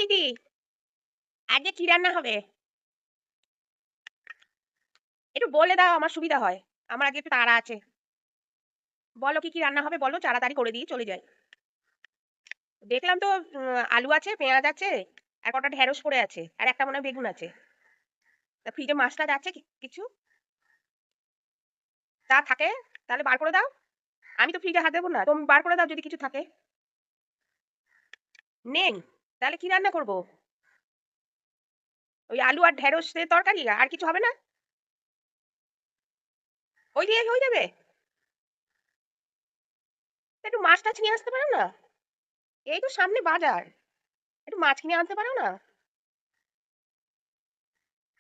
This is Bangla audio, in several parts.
দিদি, আজকে কি রান্না হবে? একটু বলে দাও, আমার সুবিধা হয়। আমার আজকে একটু তাড়া আছে। বলো কি কি রান্না হবে, বলো, তাড়াতাড়ি করে দিয়ে চলে যাই। দেখলাম তো আলু আছে, পেঁয়াজ আছে, আর কটা ঢেঁড়স পড়ে আছে, আর একটা মনে হয় বেগুন আছে। তা ফ্রিজে মাছ টাছ আছে কিছু? তা থাকে তাহলে বার করে দাও। আমি তো ফ্রিজে হাত দেবো না, তুমি বার করে দাও যদি কিছু থাকে। নেই? তাহলে কি রান্না করব? ওই আলু আর ঢেঁড়স দিয়ে তরকারি, আর কিছু হবে না? ওই দিয়ে হয়ে যাবে? তা একটু মাছ টাছ নিয়ে আসতে পারো না? এই তো সামনে বাজার, একটু মাছ কিনে আনতে পারো না?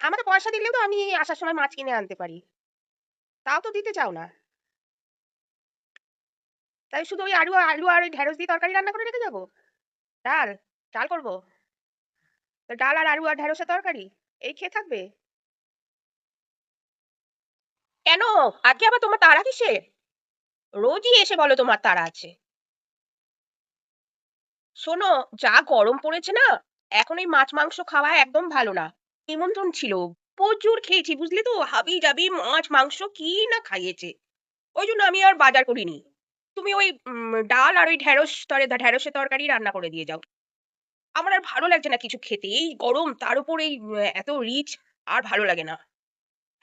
আমাকে পয়সা দিলেও তো আমি আসার সময় মাছ কিনে আনতে পারি। তাও তো দিতে চাও না। তাই শুধু ওই আলু আলু আর ওই ঢেঁড়স দিয়ে তরকারি রান্না করে রেখে যাবো? ডাল? ডাল করবো? তা ডাল আর আলু আর ঢেঁড়সের তরকারি এই খেয়ে থাকবে? কেন? আজকে আবার তোমার তাড়া কিসের? রোজই এসে বলো তোমার তাড়া আছে। শোনো, যা গরম পড়েছে না, এখন এই মাছ মাংস খাওয়া একদম ভালো না। নিমন্ত্রণ ছিল, প্রচুর খেয়েছি বুঝলি তো, হাবি জাবি মাছ মাংস কি না খাইয়েছে। ওই জন্য আমি আর বাজার করিনি। তুমি ওই ডাল আর ওই ঢেঁড়সের তরকারি রান্না করে দিয়ে যাও। আমার আর ভালো লাগছে না কিছু খেতে, এই গরম তার উপর এই এত রিচ, আর ভালো লাগে না।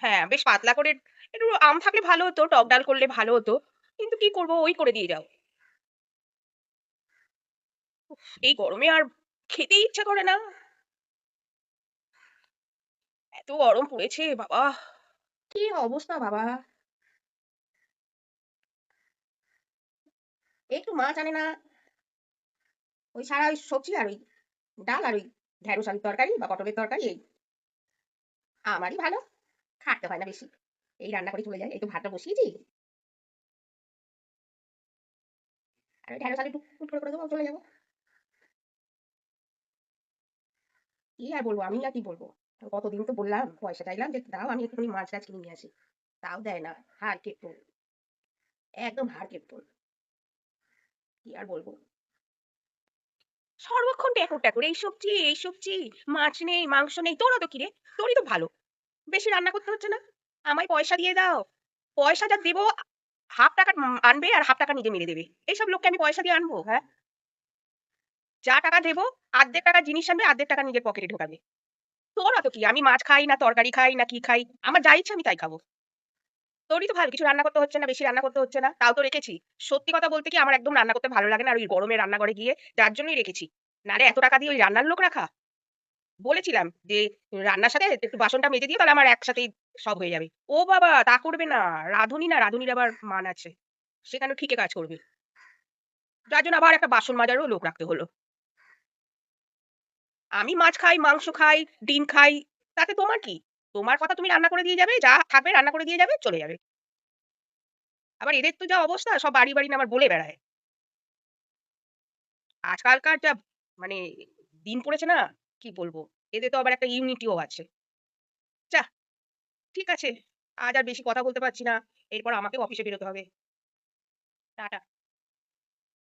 হ্যাঁ, বেশ পাতলা করে একটু আম থাকলে ভালো হতো, টক ডাল করলে ভালো হতো, কিন্তু কি করব, ওই করে দিয়ে যাও। এই গরমে আর খেতে ইচ্ছা করে না। এত গরম পড়েছে বাবা, কি অবস্থা বাবা। একটু মাছ আনে না, ওই সারা ওই সবজি আর ওই ডাল আর ওই ঢেঁড়স আলুর তরকারি বা পটলের তরকারি এই। আমারই ভালো, খাটতে হয় না বেশি, এই রান্না করে চলে যায়। এই তো ভাতটা বসিয়েছি, আর ওই ঢেঁড়স আলু একটু ফুট করে দেবো, চলে যাবো। কি আর বলবো, আমি আর কি বলবো। কতদিন তো বললাম, পয়সা চাইলাম যে দাও আমি একটুখানি মাছ টাছ কিনে নিয়ে আসি, তাও দেয় না। হাড় কেপ্পন, একদম হাড় কেপ্পন। কি আর বলবো, সর্বক্ষণ ট্যাকুর ট্যাকুর, এই সবজি, মাছ নেই মাংস নেই। তোরা তো কি রে, তোরই তো ভালো, বেশি রান্না করতে হচ্ছে না। আমায় পয়সা দিয়ে দাও, পয়সা যা দেবো, হাফ টাকা আনবে আর হাফ টাকা নিজে মেরে দেবে। এইসব লোককে আমি পয়সা দিয়ে আনবো? হ্যাঁ, যা টাকা দেবো, অর্ধেক টাকা জিনিস আনবে, অর্ধেক টাকা নিজের পকেটে ঢোকাবে। তোরা তো কি, আমি মাছ খাই না তরকারি খাই না কি খাই, আমার যা ইচ্ছা আমি তাই খাবো। তোরই তো ভালো, কিছু রান্না করতে হচ্ছে না, বেশি রান্না করতে হচ্ছে না, তাও তো রেখেছি। সত্যি কথা বলতে কি, আমার একদম রান্না করতে ভালো লাগে না, আর ওই গরমে রান্নাঘরে গিয়ে, যার জন্যই রেখেছি। নারে এত টাকা দিয়ে ওই রান্নার লোক রাখা। বলেছিলাম যে রান্নার সাথে একটু বাসনটা মেজে দিও, তাহলে আমার একসাথেই সব হয়ে যাবে। ও বাবা, তা করবে না। রাঁধুনি না, রাঁধুনির আবার মান আছে, সেখানে ঠিকই কাজ করবে। যার জন্য আবার একটা বাসন মাজারও লোক রাখতে হলো। আমি মাছ খাই, মাংস খাই, ডিম খাই, তাতে তোমার কি? তোমার কথা, তুমি রান্না করে দিয়ে যাবে, যা থাকবে রান্না করে দিয়ে যাবে, চলে যাবে। আবার এদের তো যা অবস্থা, সব বাড়ি বাড়ি না আবার বলে বেড়ায়। আজকালকার যা মানে দিন পড়েছে না, কি বলবো, এদের তো আবার একটা ইউনিটিও আছে। যাহ, ঠিক আছে, আজ আর বেশি কথা বলতে পারছি না, এরপর আমাকেও অফিসে বেরোতে হবে। টাটা।